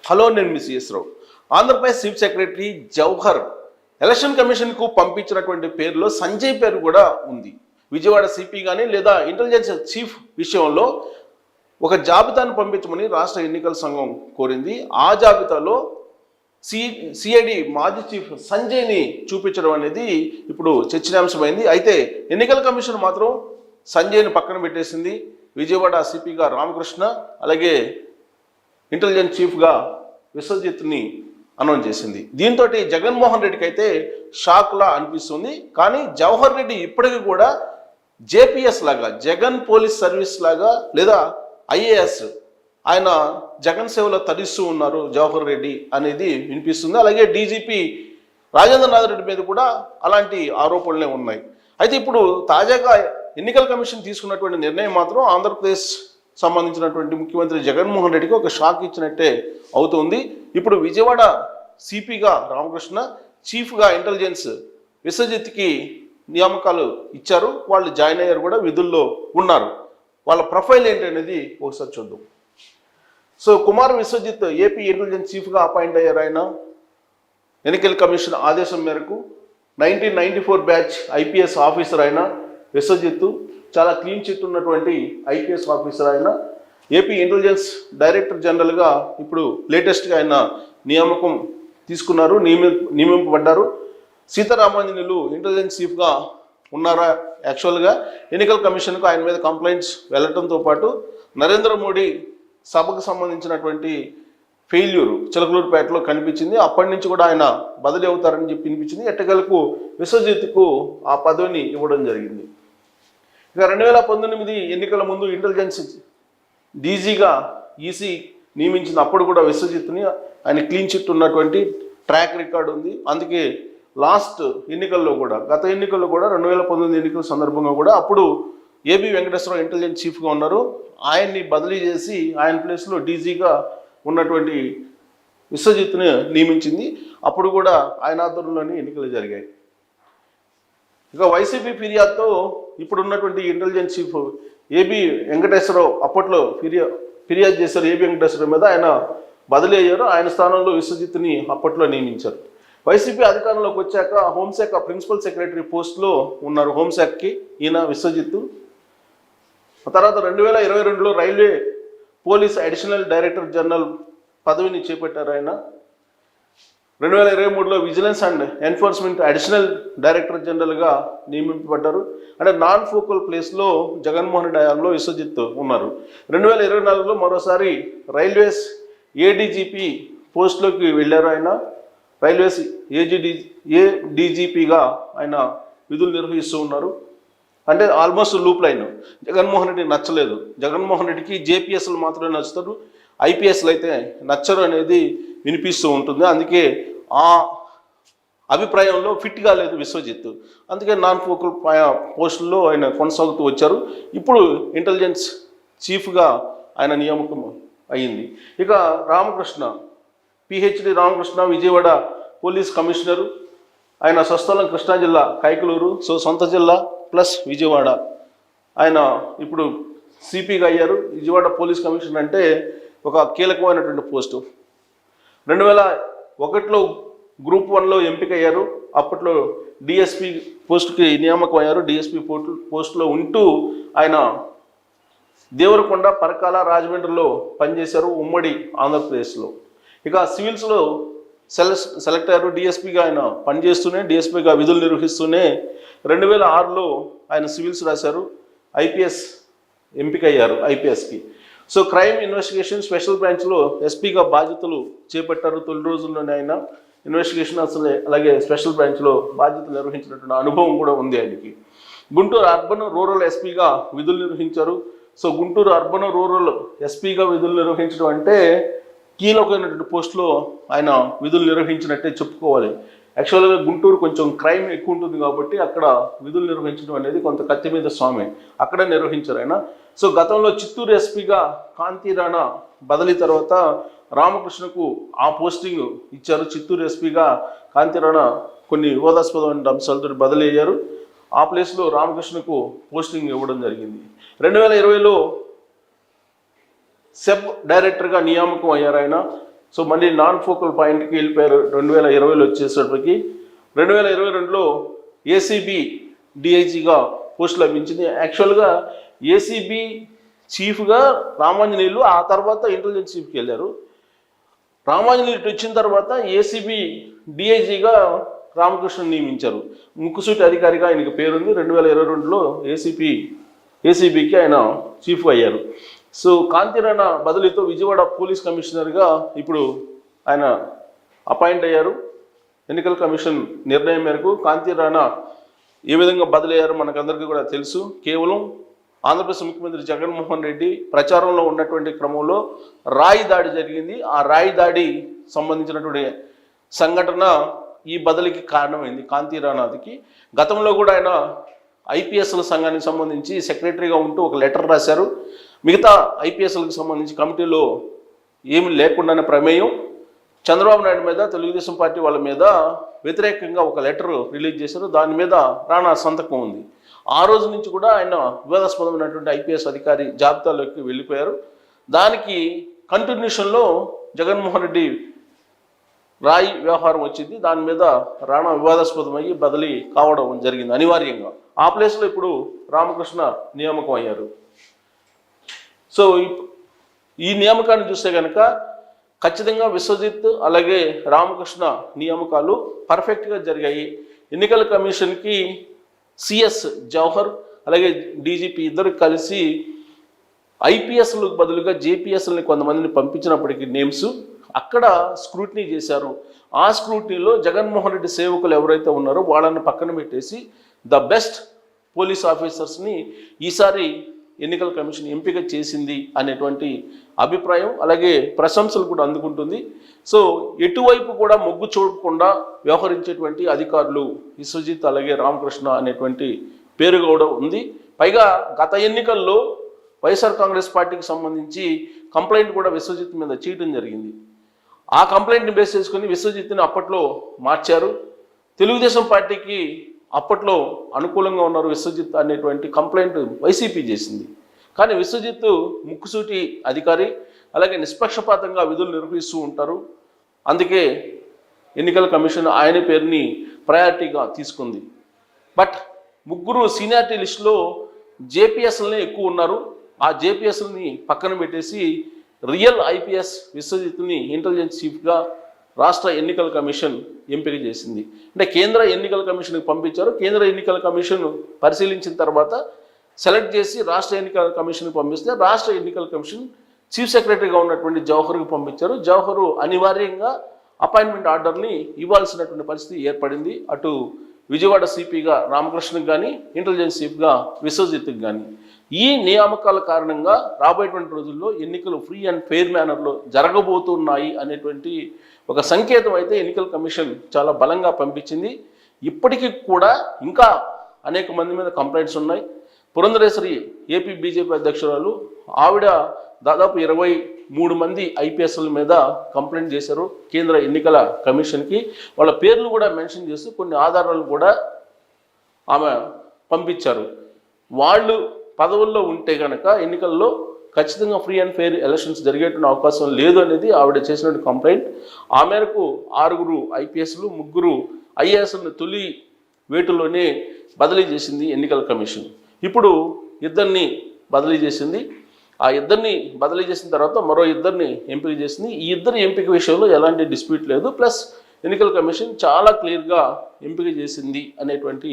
Hello, నేను miss రావు. Andhra Pradesh chief secretary Jawahar election కమిషన్కు పంపించినటువంటి పేరులో సంజయ్ పేరు కూడా ఉంది. విజయవాడ సిపి కానీ లేదా ఇంటెలిజెన్స్ చీఫ్ విషయంలో ఒక జాబితాను పంపించమని రాష్ట్ర ఎన్నికల సంఘం కోరింది. ఆ జాబితాలో సిఐడి మాజీ చీఫ్ సంజయ్ని చూపించడం అనేది ఇప్పుడు చర్చనీయాంశమైంది. అయితే ఎన్నికల కమిషన్ మాత్రం సంజయ్ని పక్కన పెట్టేసింది. విజయవాడ సిపిగా రామకృష్ణ, అలాగే ఇంటెలిజెన్స్ చీఫ్గా విశ్వజిత్ని అనౌన్స్ చేసింది. దీంతో జగన్మోహన్ రెడ్డికి అయితే షాక్లా అనిపిస్తుంది. కానీ జవహర్ రెడ్డి ఇప్పటికీ కూడా జేపీఎస్ లాగా, జగన్ పోలీస్ సర్వీస్ లాగా లేదా ఐఏఎస్, ఆయన జగన్ సేవలో తరిస్తూ ఉన్నారు జవహర్ రెడ్డి అనేది వినిపిస్తుంది. అలాగే డీజీపీ రాజేంద్రనాథ్ రెడ్డి మీద కూడా అలాంటి ఆరోపణలే ఉన్నాయి. అయితే ఇప్పుడు తాజాగా ఎన్నికల కమిషన్ తీసుకున్నటువంటి నిర్ణయం మాత్రం ఆంధ్రప్రదేశ్ సంబంధించినటువంటి ముఖ్యమంత్రి జగన్మోహన్ రెడ్డికి ఒక షాక్ ఇచ్చినట్టే అవుతుంది. ఇప్పుడు విజయవాడ సిపిగా రామకృష్ణ, చీఫ్గా ఇంటెలిజెన్స్ విశ్వజిత్కి నియామకాలు ఇచ్చారు. వాళ్ళు జాయిన్ అయ్యారు కూడా, విధుల్లో ఉన్నారు. వాళ్ళ ప్రొఫైల్ ఏంటనేది ఒకసారి చూద్దాం. So Kumar Vishwajit AP intelligence చీఫ్గా అపాయింట్ అయ్యారు. ఆయన ఎన్నికల కమిషన్ ఆదేశం మేరకు 1994 బ్యాచ్ ఐపీఎస్ ఆఫీసర్ అయిన విశ్వజిత్ చాలా క్లీన్ చిట్ ఉన్నటువంటి ఐపీఎస్ ఆఫీసర్ ఆయన. ఏపీ ఇంటెలిజెన్స్ డైరెక్టర్ జనరల్గా ఇప్పుడు లేటెస్ట్గా ఆయన నియామకం తీసుకున్నారు, నియమింపబడ్డారు. సీతారామాంజనేయులు ఇంటెలిజెన్స్ చీఫ్గా ఉన్నారా? యాక్చువల్గా ఎన్నికల కమిషన్కు ఆయన మీద కంప్లైంట్స్ వెళ్ళటంతో పాటు నరేంద్ర మోడీ సభకు సంబంధించినటువంటి ఫెయిల్యూర్ చిలకలూరుపేటలో కనిపించింది. అప్పటి నుంచి కూడా ఆయన బదిలీ అవుతారని చెప్పి వినిపించింది. ఎట్టకేలకు విశ్వజిత్కు ఆ పదవిని ఇవ్వడం జరిగింది. ఇక 2019 ఎన్నికల ముందు ఇంటెలిజెన్స్ డీజీగా ఈసీ నియమించిన అప్పుడు కూడా విశ్వజిత్ని ఆయన క్లీన్ చిట్ ఉన్నటువంటి ట్రాక్ రికార్డు ఉంది. అందుకే లాస్ట్ ఎన్నికల్లో కూడా, గత ఎన్నికల్లో కూడా 2019 ఎన్నికల సందర్భంగా కూడా అప్పుడు ఏబి వెంకటేశ్వరరావు ఇంటెలిజెన్స్ చీఫ్గా ఉన్నారు. ఆయన్ని బదిలీ చేసి ఆయన ప్లేస్లో డీజీగా ఉన్నటువంటి విశ్వజిత్ని నియమించింది. అప్పుడు కూడా ఆయన ఆధ్వర్యంలోనే ఎన్నికలు జరిగాయి. ఇక వైసీపీ ఫిర్యాదుతో ఇప్పుడున్నటువంటి ఇంటెలిజెన్స్ చీఫ్ ఏబి వెంకటేశ్వరరావు అప్పట్లో ఫిర్యాదు చేశారు ఏబి వెంకటేశ్వరరావు మీద. ఆయన బదిలీ అయ్యారు. ఆయన స్థానంలో విశ్వజిత్ని అప్పట్లో నియమించారు. వైసీపీ అధికారంలోకి వచ్చాక హోంశాఖ ప్రిన్సిపల్ సెక్రటరీ పోస్టులో ఉన్నారు హోంశాఖకి ఈయన విశ్వజిత్. తర్వాత 2022లో railway police additional director general పదవిని చేపట్టారు ఆయన. 2023లో vigilance and enforcement additional director జనరల్గా నియమింపబడ్డారు. అంటే నాన్ ఫోకల్ ప్లేస్లో జగన్మోహన్ రెడ్డి హయాంలో విశ్వజిత్ ఉన్నారు. 2024లో మరోసారి రైల్వేస్ ఏడీజీపీ పోస్టులోకి వెళ్ళారు ఆయన. రైల్వేస్ ఏడీజీపీగా ఆయన విధులు నిర్వహిస్తూ ఉన్నారు. అంటే almost loop line. Jaganmohan Reddy నచ్చలేదు. జగన్మోహన్ రెడ్డికి జేపీఎస్లు మాత్రమే నచ్చుతారు, ఐపీఎస్లు అయితే నచ్చరు అనేది వినిపిస్తూ ఉంటుంది. అందుకే ఆ అభిప్రాయంలో ఫిట్ కాలేదు విశ్వజిత్. అందుకే నాన్ ఫోకల్ పోస్టుల్లో ఆయన కొనసాగుతూ వచ్చారు. ఇప్పుడు ఇంటెలిజెన్స్ చీఫ్గా ఆయన నియామకం అయ్యింది. ఇక Ramakrishna, PhD Ramakrishna Vijayawada police commissioner. ఆయన స్వస్థలం కృష్ణా జిల్లా కైకలూరు, సో సొంత జిల్లా ప్లస్ విజయవాడ. ఆయన ఇప్పుడు సిపిగా అయ్యారు. విజయవాడ పోలీస్ కమిషనర్ అంటే ఒక కీలకమైనటువంటి పోస్టు. 2001లో గ్రూప్ 1లో ఎంపిక అయ్యారు. అప్పట్లో డిఎస్పి పోస్టుకి నియామకం అయ్యారు. డిఎస్పి పోస్టులో ఉంటూ ఆయన దేవరకొండ, పరకాల, రాజమండ్రిలో పనిచేశారు ఉమ్మడి ఆంధ్రప్రదేశ్లో. ఇక సివిల్స్లో సెలెక్ట్ అయ్యారు. డిఎస్పీగా ఆయన పనిచేస్తూనే, డిఎస్పీగా విధులు నిర్వహిస్తూనే 2006లో ఆయన సివిల్స్ రాశారు. ఐపీఎస్ ఎంపిక అయ్యారు ఐపీఎస్కి. సో క్రైమ్ ఇన్వెస్టిగేషన్ స్పెషల్ బ్రాంచ్లో ఎస్పీగా బాధ్యతలు చేపట్టారు. తొలి రోజుల్లోనే ఆయన ఇన్వెస్టిగేషన్ అసలు అలాగే స్పెషల్ బ్రాంచ్లో బాధ్యతలు నిర్వహించినటువంటి అనుభవం కూడా ఉంది ఆయనకి. గుంటూరు అర్బన్ రూరల్ ఎస్పీగా విధులు నిర్వహించారు. సో గుంటూరు అర్బన్ రూరల్ ఎస్పీగా విధులు నిర్వహించడం అంటే కీలకమైనటువంటి పోస్టులో ఆయన విధులు నిర్వహించినట్టే చెప్పుకోవాలి. యాక్చువల్గా గుంటూరు కొంచెం క్రైమ్ ఎక్కువ ఉంటుంది కాబట్టి అక్కడ విధులు నిర్వహించడం అనేది కొంత కత్తి మీద స్వామి, అక్కడ నిర్వహించారు ఆయన. సో గతంలో చిత్తూరు ఎస్పీగా కాంతి రాణా బదిలీ తర్వాత రామకృష్ణకు ఆ పోస్టింగ్ ఇచ్చారు. చిత్తూరు ఎస్పీగా కాంతి రాణా కొన్ని వివాదాస్పదమైన అంశాలతో బదిలీ అయ్యారు. ఆ ప్లేస్లో రామకృష్ణకు పోస్టింగ్ ఇవ్వడం జరిగింది. 2020లో సెబ్ డైరెక్టర్గా నియామకం అయ్యారు ఆయన. సో మళ్ళీ నాన్ ఫోకల్ పాయింట్కి వెళ్ళిపోయారు 2020లో వచ్చేసరికి. 2022లో ఏసీబీ డిఐజీగా పోస్ట్ లభించింది. యాక్చువల్గా ఏసీబీ చీఫ్గా రామాంజనేయులు, ఆ తర్వాత ఇంటెలిజెన్స్ చీఫ్కి వెళ్ళారు. రామాంజనేయులు వచ్చిన తర్వాత ఏసీబీ డిఐజీగా రామకృష్ణన్ నియమించారు. ముక్కుసూటి అధికారిగా ఆయనకి పేరుంది. 2022లో ఏసీబీకి ఆయన చీఫ్ అయ్యారు. సో కాంతిరాణా బదిలీతో విజయవాడ పోలీస్ కమిషనర్గా ఇప్పుడు ఆయన అపాయింట్ అయ్యారు. ఎన్నికల కమిషన్ నిర్ణయం మేరకు కాంతిరాణా ఏ విధంగా బదిలీ అయ్యారో మనకందరికీ కూడా తెలుసు. కేవలం ఆంధ్రప్రదేశ్ ముఖ్యమంత్రి జగన్మోహన్ రెడ్డి ప్రచారంలో ఉన్నటువంటి క్రమంలో రాయి దాడి జరిగింది. ఆ రాయి దాడి సంబంధించినటువంటి సంఘటన ఈ బదిలీకి కారణమైంది కాంతిరాణాకి. గతంలో కూడా ఆయన ఐపీఎస్ల సంఘానికి సంబంధించి సెక్రటరీగా ఉంటూ ఒక లెటర్ రాశారు. మిగతా ఐపీఎస్లకు సంబంధించి కమిటీలో ఏమి లేకుండానే ప్రమేయం చంద్రబాబు నాయుడు మీద, తెలుగుదేశం పార్టీ వాళ్ళ మీద వ్యతిరేకంగా ఒక లెటర్ రిలీజ్ చేశారు. దాని మీద రాణా సంతకం ఉంది. ఆ రోజు నుంచి కూడా ఆయన వివాదాస్పదమైనటువంటి ఐపీఎస్ అధికారి జాబితాలోకి వెళ్ళిపోయారు. దానికి కంటిన్యూషన్లో జగన్మోహన్ రెడ్డి రాయి వ్యవహారం వచ్చింది. దాని మీద రాణా వివాదాస్పదమయ్యి బదిలీ కావడం జరిగింది అనివార్యంగా. ఆ ప్లేస్లో ఇప్పుడు రామకృష్ణ నియామకం అయ్యారు. సో ఈ నియామకాన్ని చూస్తే కనుక ఖచ్చితంగా విశ్వజిత్ అలాగే రామకృష్ణ నియామకాలు పర్ఫెక్ట్గా జరిగాయి. ఎన్నికల కమిషన్కి సిఎస్ జవహర్ అలాగే డీజీపీ ఇద్దరు కలిసి ఐపీఎస్లకు బదులుగా జేపీఎస్లని కొంతమందిని పంపించినప్పటికీ నేమ్స్ అక్కడ స్క్రూటినీ చేశారు. ఆ స్క్రూటినీలో జగన్మోహన్ రెడ్డి సేవకులు ఎవరైతే ఉన్నారో వాళ్ళని పక్కన పెట్టేసి ద బెస్ట్ పోలీస్ ఆఫీసర్స్ని ఈసారి ఎన్నికల కమిషన్ ఎంపిక చేసింది అనేటువంటి అభిప్రాయం అలాగే ప్రశంసలు కూడా అందుకుంటుంది. సో ఎటువైపు కూడా మొగ్గు చూడకుండా వ్యవహరించేటువంటి అధికారులు విశ్వజిత్ అలాగే రామకృష్ణ అనేటువంటి పేరు కూడా ఉంది. పైగా గత ఎన్నికల్లో వైఎస్ఆర్ కాంగ్రెస్ పార్టీకి సంబంధించి కంప్లైంట్ కూడా విశ్వజిత్ మీద చేయడం జరిగింది. ఆ కంప్లైంట్ని బేస్ చేసుకుని విశ్వజిత్ని అప్పట్లో మార్చారు. తెలుగుదేశం పార్టీకి అప్పట్లో అనుకూలంగా ఉన్నారు విశ్వజిత్ అనేటువంటి కంప్లైంట్ వైసీపీ చేసింది. కానీ విశ్వజిత్ ముక్కుసూటి అధికారి అలాగే నిష్పక్షపాతంగా విధులు నిర్వహిస్తూ ఉంటారు. అందుకే ఎన్నికల కమిషన్ ఆయన పేరుని ప్రయారిటీగా తీసుకుంది. బట్ ముగ్గురు సీనియారిటీ లిస్టులో జేపీఎస్లనే ఎక్కువ ఉన్నారు. ఆ జేపీఎస్ని పక్కన పెట్టేసి రియల్ ఐపీఎస్ విశ్వజిత్ని ఇంటెలిజెన్స్ చీఫ్గా రాష్ట్ర ఎన్నికల కమిషన్ ఎంపిక చేసింది. అంటే కేంద్ర ఎన్నికల కమిషన్కి పంపించారు. కేంద్ర ఎన్నికల కమిషన్ పరిశీలించిన తర్వాత సెలెక్ట్ చేసి రాష్ట్ర ఎన్నికల కమిషన్కి పంపిస్తే రాష్ట్ర ఎన్నికల కమిషన్ చీఫ్ సెక్రటరీగా ఉన్నటువంటి జవహర్కి పంపించారు. జవహర్ అనివార్యంగా అపాయింట్మెంట్ ఆర్డర్ని ఇవ్వాల్సినటువంటి పరిస్థితి ఏర్పడింది. అటు విజయవాడ సిపిగా రామకృష్ణకి కానీ ఇంటెలిజెన్స్ చీఫ్గా విశ్వజిత్కి కానీ. ఈ నియామకాల కారణంగా రాబోయేటువంటి రోజుల్లో ఎన్నికలు ఫ్రీ అండ్ ఫెయిర్ మేనర్లో జరగబోతున్నాయి అనేటువంటి ఒక సంకేతం అయితే ఎన్నికల కమిషన్ చాలా బలంగా పంపించింది. ఇప్పటికీ కూడా ఇంకా అనేక మంది మీద కంప్లైంట్స్ ఉన్నాయి. పురంధరేశ్వరి ఏపీ బీజేపీ అధ్యక్షురాలు ఆవిడ దాదాపు 23 మంది ఐపీఎస్ల మీద కంప్లైంట్ చేశారు కేంద్ర ఎన్నికల కమిషన్కి. వాళ్ళ పేర్లు కూడా మెన్షన్ చేస్తూ కొన్ని ఆధారాలు కూడా ఆమె పంపించారు. వాళ్ళు పదవుల్లో ఉంటే కనుక ఎన్నికల్లో ఖచ్చితంగా ఫ్రీ అండ్ ఫెయిర్ ఎలక్షన్స్ జరిగేటువంటి అవకాశం లేదు అనేది ఆవిడ చేసినటువంటి కంప్లైంట్. ఆ మేరకు 6 ఐపీఎస్లు 3 ఐఏఎస్లను తొలి వేటులోనే బదిలీ చేసింది ఎన్నికల కమిషన్. ఇప్పుడు 2 బదిలీ చేసింది. ఆ 2 బదిలీ చేసిన తర్వాత మరో 2 ఎంపిక చేసింది. ఈ 2 ఎంపిక విషయంలో ఎలాంటి డిస్ప్యూట్ లేదు. ప్లస్ ఎన్నికల కమిషన్ చాలా క్లియర్గా ఎంపిక చేసింది అనేటువంటి